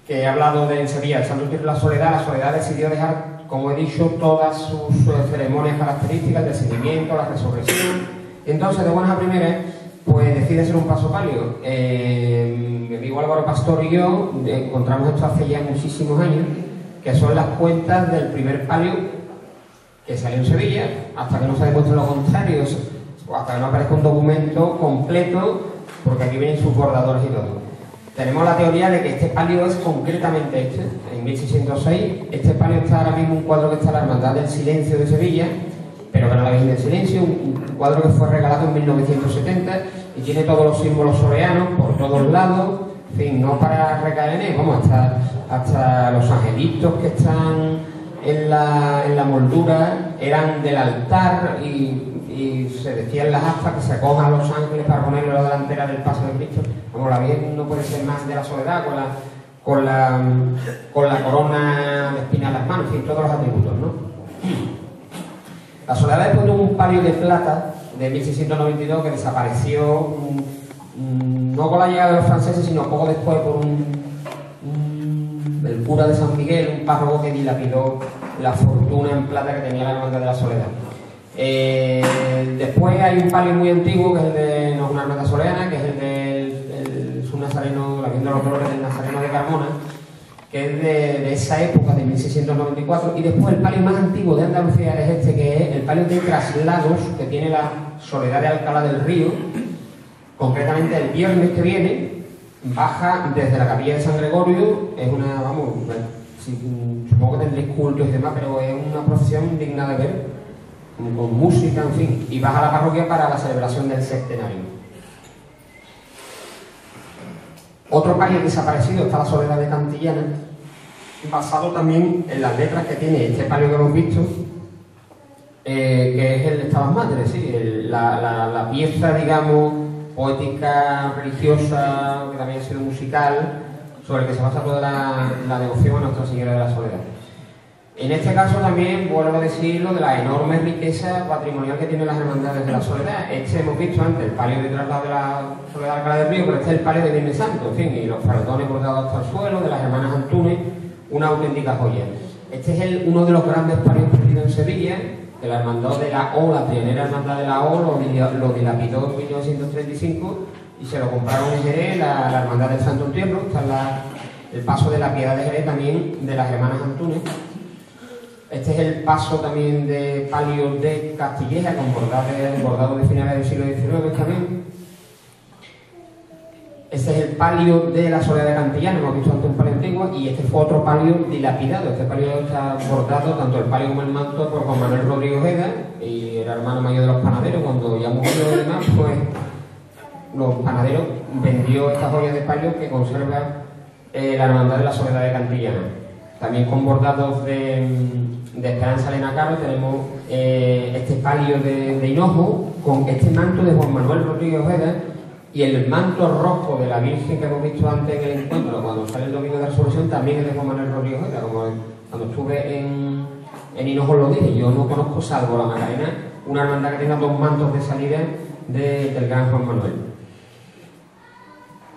he hablado de en Sevilla, el Santo Entierro de la Soledad decidió dejar, como he dicho, todas sus ceremonias características de seguimiento, la resurrección. Entonces, de buenas a primeras, pues decide hacer un paso palio. Mi amigo Álvaro Pastor y yo encontramos esto hace ya muchísimos años, que son las cuentas del primer palio que salió en Sevilla, hasta que no se demuestre lo contrario, o hasta que no aparezca un documento completo, porque aquí vienen sus bordadores y todo. Tenemos la teoría de que este palio es concretamente este, en 1606. Este palio está ahora mismo un cuadro que está en la Hermandad del Silencio de Sevilla, pero que no la Virgen del Silencio, un cuadro que fue regalado en 1970 y tiene todos los símbolos soreanos por todos lados, en fin, no para recaer en él, vamos, hasta los angelitos que están en la moldura eran del altar y se decía en las actas que se acojan a los ángeles para ponerlo a la delantera del paso de Cristo. Como la Virgen no puede ser más de la Soledad, con la corona de espinas en las manos, en fin, todos los atributos, ¿no? La Soledad después de un palio de plata de 1692 que desapareció, no con la llegada de los franceses, sino poco después por el cura de San Miguel, un párroco que dilapidó la fortuna en plata que tenía la Hermandad de la Soledad. Después hay un palio muy antiguo, que es el de no, una hermandad soleana, que es el del subnazareno, la Virgen de los Dolores del Nazareno de Carmona, que es de esa época, de 1694. Y después el palio más antiguo de Andalucía es este, que es el palio de traslados que tiene la Soledad de Alcalá del Río. Concretamente el viernes que viene baja desde la capilla de San Gregorio. Es una, vamos, supongo que tendréis cultos y demás, pero es una procesión digna de ver, con música, en fin, y baja a la parroquia para la celebración del centenario. Otro palio desaparecido está la Soledad de Cantillana, basado también en las letras que tiene este palio que hemos visto, que es el de Stabat Mater, sí, la pieza, digamos, poética, religiosa, que también ha sido musical, sobre el que se basa toda la devoción a Nuestra Señora de la Soledad. En este caso también vuelvo a decirlo de la enorme riqueza patrimonial que tienen las hermandades de la Soledad. Este hemos visto antes, el palio de traslado de la Soledad de Alcalá del Río, pero este es el palio de Viernes Santo, en fin, y los fardones bordados hasta el suelo, de las hermanas Antunes, una auténtica joya. Este es uno de los grandes palios perdidos en Sevilla, que la hermandad de la O, la pionera hermandad de la O, lo dilapidó en 1935 y se lo compraron en Jerez, la hermandad del Santo Entierro. Está el paso de la Piedad de Jerez también, de las hermanas Antunes. Este es el paso también de palio de Castilleja, con bordado de finales del siglo XIX también. Este es el palio de la Soledad de Cantillana, hemos visto antes un palio antiguo, y este fue otro palio dilapidado. Este palio está bordado, tanto el palio como el manto, por Juan Manuel Rodríguez Ojeda, y era hermano mayor de los panaderos. Cuando ya murió y demás, pues los panaderos vendió estas joyas de palio que conserva la Hermandad de la Soledad de Cantillana. También con bordados de Esperanza Elena Caro tenemos este palio de hinojo con este manto de Juan Manuel Rodríguez Ojeda y el manto rojo de la Virgen que hemos visto antes en el encuentro, cuando sale el domingo de la Resurrección, también es de Juan Manuel Rodríguez Ojeda. Como cuando estuve en Hinojo lo dije, yo no conozco, salvo la Macarena, una hermandad que tenga dos mantos de salida del gran Juan Manuel.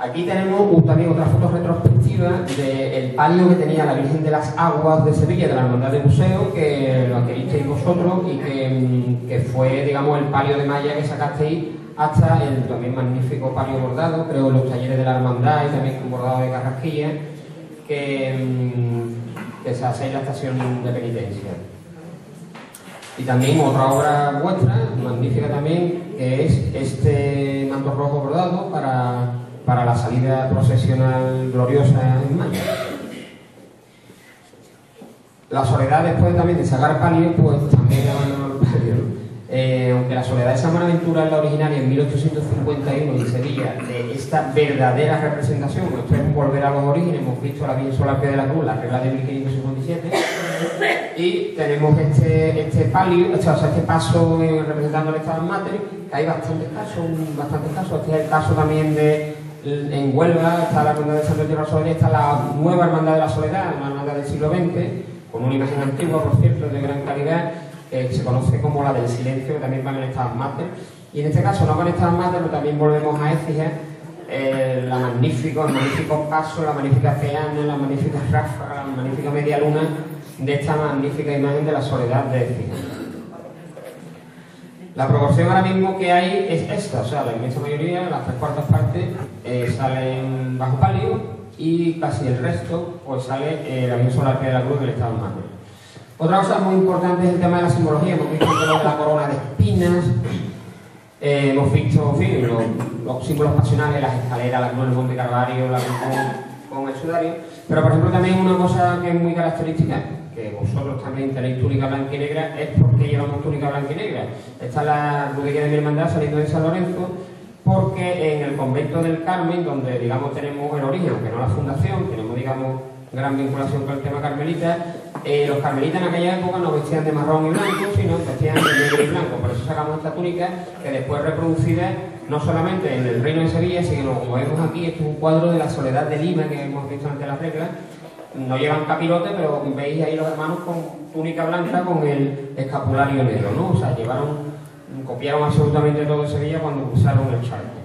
Aquí tenemos también otra foto retrospectiva del palio que tenía la Virgen de las Aguas de Sevilla, de la Hermandad de Buceo, que lo adquiristeis vosotros y que fue, digamos, el palio de malla que sacasteis, hasta el también magnífico palio bordado, creo, en los talleres de la Hermandad, y también con bordado de Carrasquilla, que se hace en la estación de penitencia. Y también otra obra vuestra, magnífica también, que es este manto rojo bordado para la salida procesional gloriosa en mayo. La soledad, después también de sacar palio, pues también abandonó el palio, ¿no? Aunque la soledad de San Buenaventura es la originaria en 1851 en Sevilla, de esta verdadera representación, esto es un volver a los orígenes, hemos visto la Virgen sola al pie de la cruz, la regla de 1557, y tenemos este palio, o sea, este paso representando el Estado Mater, que hay bastantes casos. Este es el caso también en Huelva, está la Hermandad de Santo Tierra Soledad, está la nueva Hermandad de la Soledad, una hermandad del siglo XX, con una imagen antigua, por cierto, de gran calidad, que se conoce como la del silencio, que también va en el Estado Mater. Y en este caso no va en el Estado Mater, pero también volvemos a Écija, el magnífico paso, la magnífica peana, la magnífica ráfaga, la magnífica media luna de esta magnífica imagen de la soledad de Écija. La proporción ahora mismo que hay es esta, o sea, la inmensa mayoría, las 3/4 partes, salen bajo palio, y casi el resto pues sale la Virgen sola al pie de la cruz del Estado Mater. Otra cosa muy importante es el tema de la simbología. Hemos visto el tema de la corona de espinas, hemos visto, en fin, los símbolos pasionales, las escaleras, la cruz del Monte Calvario, la cruz con el sudario. Pero, por ejemplo, también una cosa que es muy característica, que vosotros también tenéis túnica blanca y negra, es porque llevamos túnica blanca y negra. Esta es la rubrica de mi hermandad saliendo de San Lorenzo, porque en el convento del Carmen, donde digamos tenemos el origen, aunque no la fundación, tenemos digamos gran vinculación con el tema carmelita, los carmelitas en aquella época no vestían de marrón y blanco, sino vestían de negro y blanco. Por eso sacamos esta túnica, que después reproducida no solamente en el Reino de Sevilla, sino como vemos aquí, esto es un cuadro de la Soledad de Lima que hemos visto ante las reglas. No llevan capirote, pero veis ahí los hermanos con túnica blanca con el escapulario negro, ¿no? O sea, copiaron absolutamente todo de Sevilla cuando cruzaron el charco.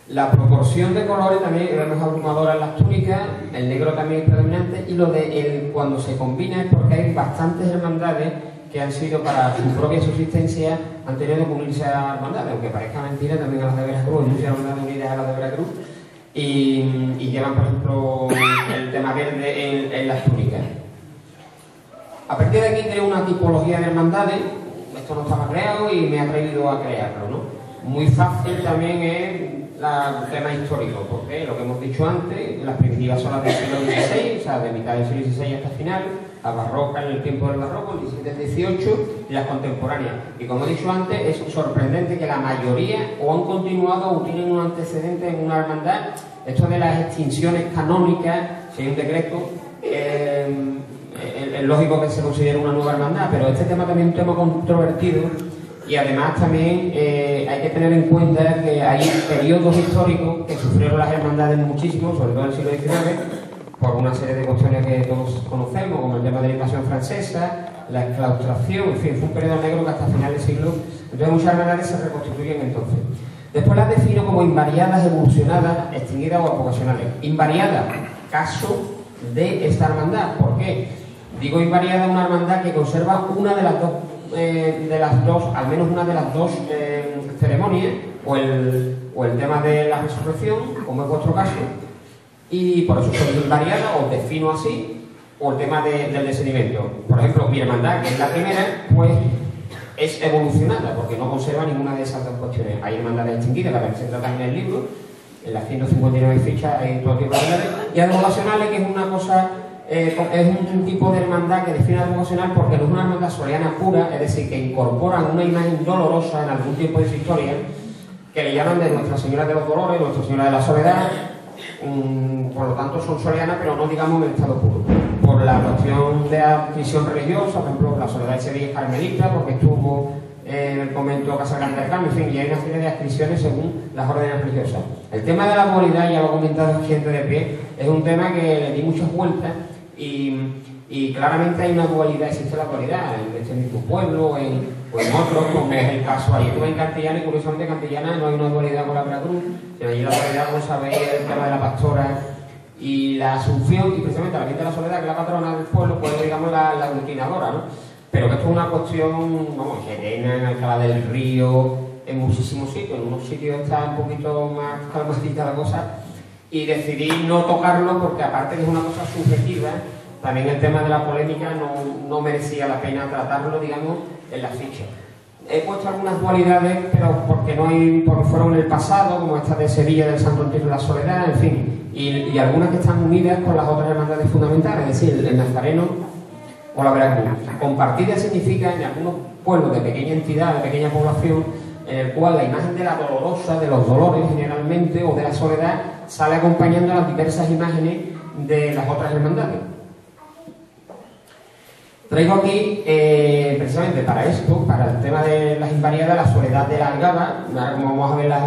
La proporción de colores también es más abrumadora en las túnicas, el negro también es predominante, y cuando se combina es porque hay bastantes hermandades que han sido para su propia subsistencia, han tenido que unirse a hermandades, aunque parezca mentira, también a las de Veracruz, hay muchas hermandades unidas a las de Veracruz, y llevan, por ejemplo, el tema verde en las túnicas. A partir de aquí tenemos una tipología de hermandades. Esto no estaba creado y me ha atrevido a crearlo, ¿no? Muy fácil también es el tema histórico, porque lo que hemos dicho antes, las primitivas son las del siglo XVI, o sea, de mitad del siglo XVI hasta el final, las barrocas en el tiempo del barroco, el XVII, el XVIII, y las contemporáneas. Y como he dicho antes, es sorprendente que la mayoría o han continuado o tienen un antecedente en una hermandad. Esto de las extinciones canónicas, si hay un decreto, es lógico que se considere una nueva hermandad, pero este tema también es un tema controvertido, y además también hay que tener en cuenta que hay periodos históricos que sufrieron las hermandades muchísimo, sobre todo en el siglo XIX, por una serie de cuestiones que todos conocemos, como el tema de la invasión francesa, la exclaustración, en fin, fue un periodo negro que hasta final del siglo, entonces muchas hermandades se reconstituyen entonces. Después las defino como invariadas, evolucionadas, extinguidas o apocacionales. Invariada, caso de esta hermandad. ¿Por qué? Digo invariada, una hermandad que conserva una de las dos, al menos una de las dos ceremonias, o el tema de la resurrección, como es vuestro caso, y por eso soy invariada, o defino así, o el tema del descendimiento. Por ejemplo, mi hermandad, que es la primera, pues es evolucionada, porque no conserva ninguna de esas dos cuestiones. Hay hermandades extinguidas, que también se tratan en el libro, en las 159 fichas hay todo tipo de hermandades, y advocacionales, que es una cosa, es un tipo de hermandad que define advocacional porque no es una hermandad soriana pura, es decir, que incorporan una imagen dolorosa en algún tiempo de su historia, que le llaman de Nuestra Señora de los Dolores, Nuestra Señora de la Soledad. Por lo tanto son sorianas, pero no digamos en estado puro, por la cuestión de adquisición religiosa. Por ejemplo, la Soledad de Sevilla es carmelita porque estuvo en el convento Casa Grande del Carmen, en fin, y hay una serie de adscripciones según las órdenes religiosas. El tema de la dualidad, ya lo he comentado gente de pie, es un tema que le di muchas vueltas, y claramente hay una dualidad, existe la dualidad en este mismo pueblo o en otros, como es el caso ahí. Estuve en Cantillana, y curiosamente en Cantillana no hay una dualidad con la Veracruz, sino allí la dualidad, como sabéis, es el tema de la pastora y la Asunción, y precisamente la Virgen de la Soledad, que es la patrona del pueblo, pues digamos la aglutinadora, ¿no? Pero que esto es una cuestión, vamos, en Gerena, en Alcalá del Río, en muchísimos sitios. En unos sitios está un poquito más calmadita la cosa, y decidí no tocarlo porque, aparte que es una cosa subjetiva, también el tema de la polémica no merecía la pena tratarlo, digamos, en la ficha. He puesto algunas dualidades, pero porque fueron en el pasado, como esta de Sevilla, del Santo Entierro de la Soledad, en fin, y algunas que están unidas con las otras hermandades fundamentales, es decir, el nazareno o la Vera Cruz. Compartida significa, en algunos pueblos de pequeña entidad, de pequeña población, en el cual la imagen de la dolorosa, de los dolores generalmente, o de la soledad, sale acompañando a las diversas imágenes de las otras hermandades. Traigo aquí, precisamente para esto, para el tema de las invariadas, la soledad de la Algaba. Ahora, como vamos a ver las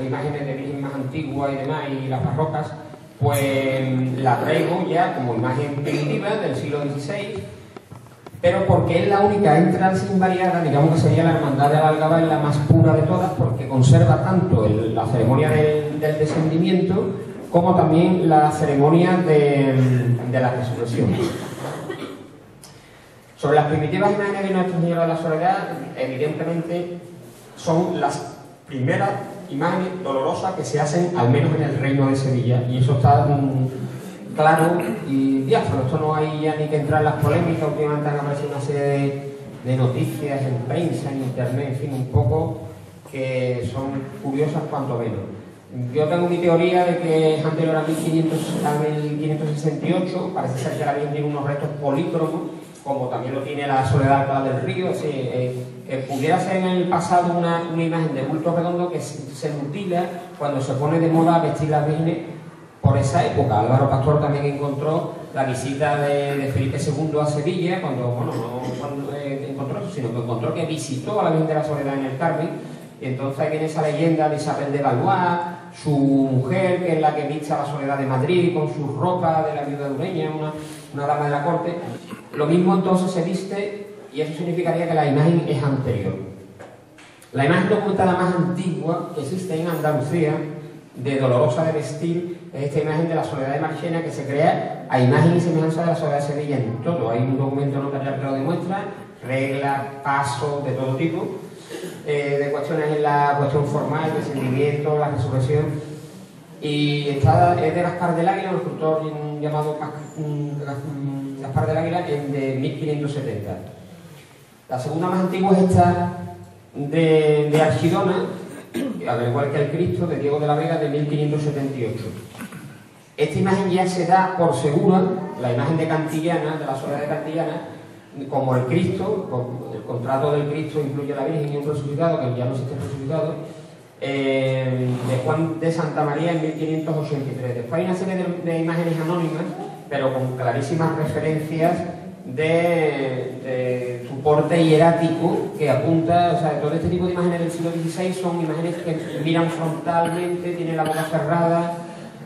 imágenes de Virgen más antigua y demás, y las barrocas, pues la traigo ya como imagen primitiva del siglo XVI, pero porque es la única en trance invariada, digamos que sería la hermandad de la Algaba, es la más pura de todas, porque conserva tanto la ceremonia del descendimiento como también la ceremonia de la resurrección. Sobre las primitivas imágenes de Nuestra Señora de la Soledad, evidentemente son las primeras imágenes dolorosas que se hacen, al menos en el Reino de Sevilla, y eso está claro y diáfano. Esto no hay ya ni que entrar en las polémicas. Últimamente han aparecido una serie de noticias en prensa, en internet, en fin, un poco que son curiosas cuanto menos. Yo tengo mi teoría de que es anterior a 1568, parece ser que la Virgen tiene unos restos polícromos, como también lo tiene la Soledad Alcalá del Río. Pudiera ser en el pasado una imagen de bulto redondo que se mutila cuando se pone de moda vestir las vírgenes por esa época. Álvaro Pastor también encontró la visita de Felipe II a Sevilla, cuando encontró eso, sino que encontró que visitó a la Virgen de la Soledad en el Carmen, y entonces ahí viene esa leyenda de Isabel de Valois, su mujer, que es la que viste a la Soledad de Madrid con sus ropas de la viuda dureña, una dama de la corte. Lo mismo entonces se viste, y eso significaría que la imagen es anterior. La imagen documentada más antigua que existe en Andalucía, de dolorosa de vestir, es esta imagen de la Soledad de Marchena, que se crea a imagen y semejanza de la Soledad de Sevilla en todo. Hay un documento notarial que lo demuestra, reglas, pasos de todo tipo, de cuestiones en la cuestión formal, el descendimiento, la resurrección. Y es de Gaspar del Águila, un escultor llamado Gaspar del Águila, de 1570. La segunda más antigua es esta de Archidona, al igual que el Cristo, de Diego de la Vega, de 1578. Esta imagen ya se da por segura, la imagen de Cantillana, de la Soledad de Cantillana, como el Cristo. El contrato del Cristo incluye a la Virgen y un resucitado, que ya no existe resucitado, de Juan de Santa María en 1583. Después hay una serie de imágenes anónimas, pero con clarísimas referencias de su porte hierático, que apunta, o sea, todo este tipo de imágenes del siglo XVI son imágenes que miran frontalmente, tienen la boca cerrada.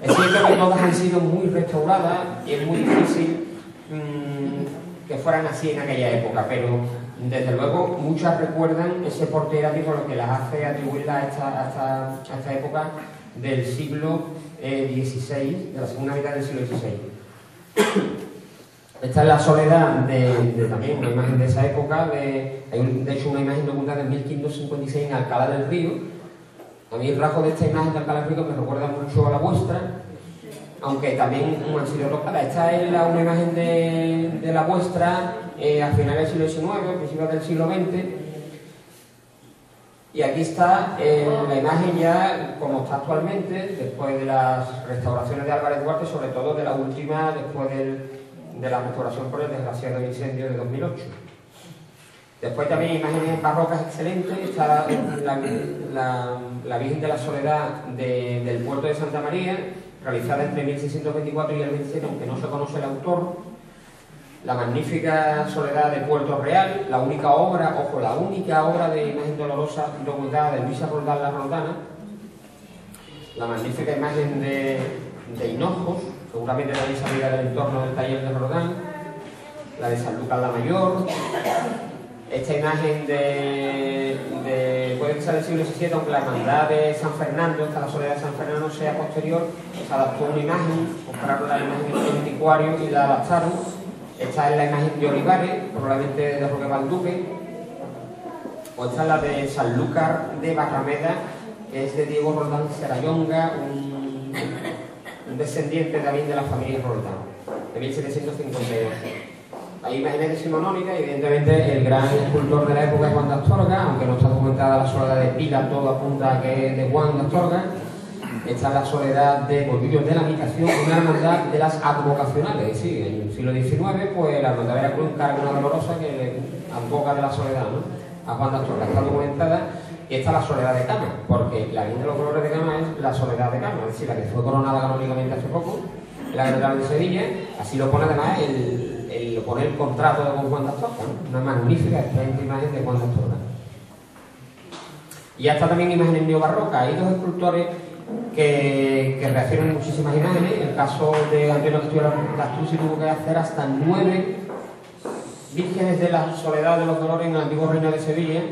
Es cierto que todas han sido muy restauradas y es muy difícil que fueran así en aquella época, pero desde luego muchas recuerdan ese porte hierático, lo que las hace atribuirlas a esta época del siglo XVI, de la segunda mitad del siglo XVI. Esta es la Soledad de también una imagen de esa época, de hecho una imagen documentada en 1556 en Alcalá del Río. A mí el rasgo de esta imagen de Alcalá del Río me recuerda mucho a la vuestra, aunque también han sido tocadas. Esta es una imagen de la vuestra a finales del siglo XIX, principios del siglo XX. Y aquí está la imagen ya como está actualmente, después de las restauraciones de Álvarez Duarte, sobre todo de la última, después de la restauración por el desgraciado incendio de 2008. Después también imágenes barrocas excelentes. Está la Virgen de la Soledad del puerto de Santa María, realizada entre 1624 y el 27, aunque no se conoce el autor. La magnífica Soledad de Puerto Real, la única obra de imagen dolorosa documentada de Luisa Roldán la Roldana. La magnífica imagen de Hinojos, seguramente también salida del entorno del taller de Roldán. La de San Lucas la Mayor. Esta imagen puede que sea del siglo XVII, aunque la hermandad de San Fernando, la Soledad de San Fernando, sea posterior, se adaptó una imagen, compraron la imagen del anticuario y la adaptaron. Esta es la imagen de Olivares, probablemente de Roque Valduque. O esta es la de Sanlúcar de Barrameda, que es de Diego Roldán Serayonga, un descendiente también de la familia Roldán, de 1752. Hay imágenes decimonónicas y evidentemente el gran escultor de la época es Juan de Astorga, aunque no está documentada la soledad de Pila, todo apunta a que es de Juan de Astorga. Está la soledad de Bolillos de la Habitación, una hermandad de las advocacionales, es decir, en el siglo XIX, pues la hermandad de Veracruz carga una dolorosa que advoca de la soledad, ¿no? A Juan de Astorga, está documentada. Y esta es la soledad de Cama, porque la Virgen de los Dolores de Cama es la soledad de Cama, es decir, la que fue coronada canónicamente hace poco, la Catedral de Sevilla. Así lo pone además lo pone el contrato con Juan de Astorga, ¿no? Una magnífica imagen de Juan de Astorga. Y ya está también imágenes neobarrocas. Hay dos escultores que refieren muchísimas imágenes. En el caso de Antonio Gastusi tuvo que hacer hasta 9 vírgenes de la soledad de los dolores en el antiguo reino de Sevilla.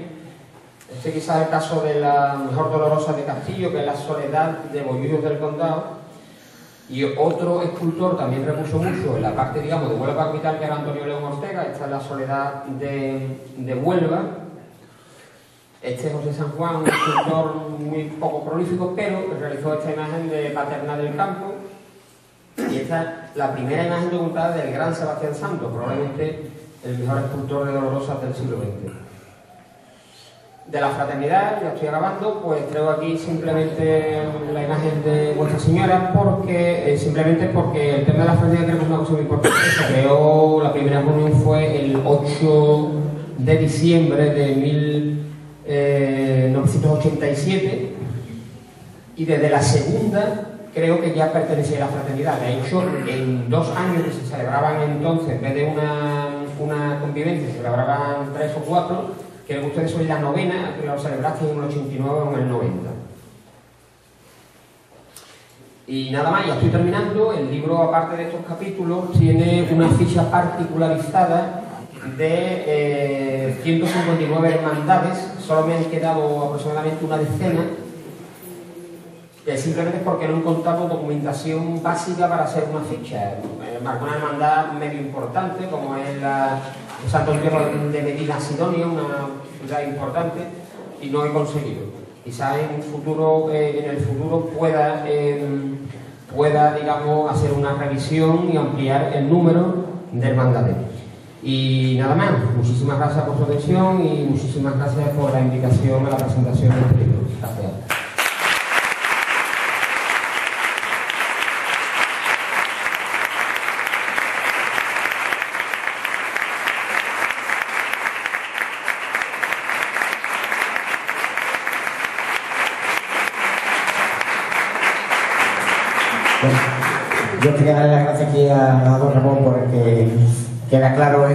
Este quizás es el caso de la mejor dolorosa de Castillo, que es la soledad de Bollullos del Condado. Y otro escultor también repuso mucho en la parte, digamos, de Huelva capital, que era Antonio León Ortega. Esta es la soledad de Huelva. Este es José San Juan, un escultor muy poco prolífico, pero realizó esta imagen de Paterna del Campo. Y esta es la primera imagen documentada del gran Sebastián Santos, probablemente el mejor escultor de dolorosas del siglo XX. De la fraternidad, ya estoy acabando, pues traigo aquí simplemente la imagen de Nuestra Señora, simplemente porque el tema de la fraternidad creo que es una cosa muy importante. Se creó, la primera reunión fue el 8 de diciembre de 1987 y desde la segunda creo que ya pertenecía a la fraternidad. De hecho, en 2 años que se celebraban entonces, en vez de una convivencia, se celebraban 3 o 4. Creo que ustedes son la novena, que lo celebraste en el 89 o en el 90. Y nada más, ya estoy terminando. El libro, aparte de estos capítulos, tiene una ficha particularizada de 159 hermandades. Solo me han quedado aproximadamente una decena. Simplemente porque no he encontrado documentación básica para hacer una ficha. Una hermandad medio importante, como es la Santo Entierro de Medina Sidonia, una ciudad importante, y no he conseguido. Quizás en el futuro pueda, digamos, hacer una revisión y ampliar el número de hermandades. Y nada más, muchísimas gracias por su atención y muchísimas gracias por la invitación a la presentación de este libro. Gracias. Bueno, yo quería darle las gracias aquí a don Ramón porque queda claro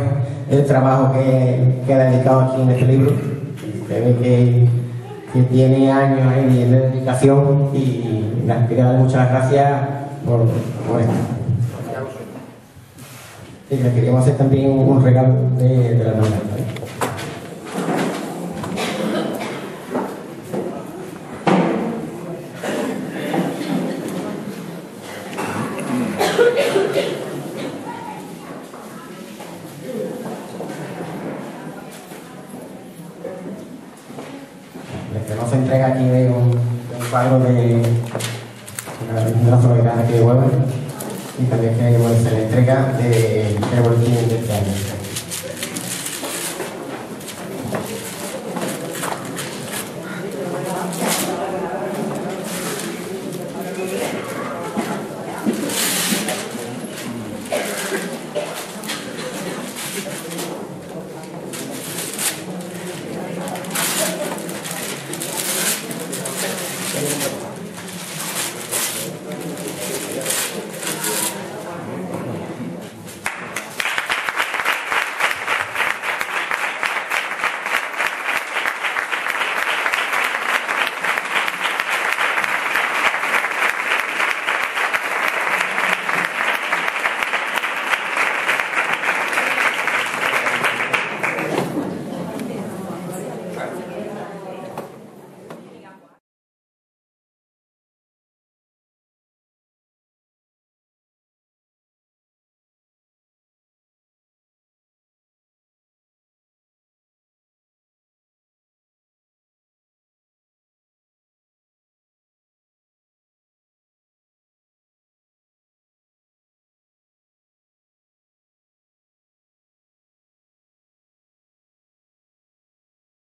el trabajo que ha dedicado aquí en este libro. Se ve que tiene años ahí de dedicación y les quería dar muchas gracias por esto. Y le queríamos hacer también un regalo de la hermandad. Que no se entrega aquí de un cuadro de la soledad aquí de Huelva y también que se le entrega del boletín de este año.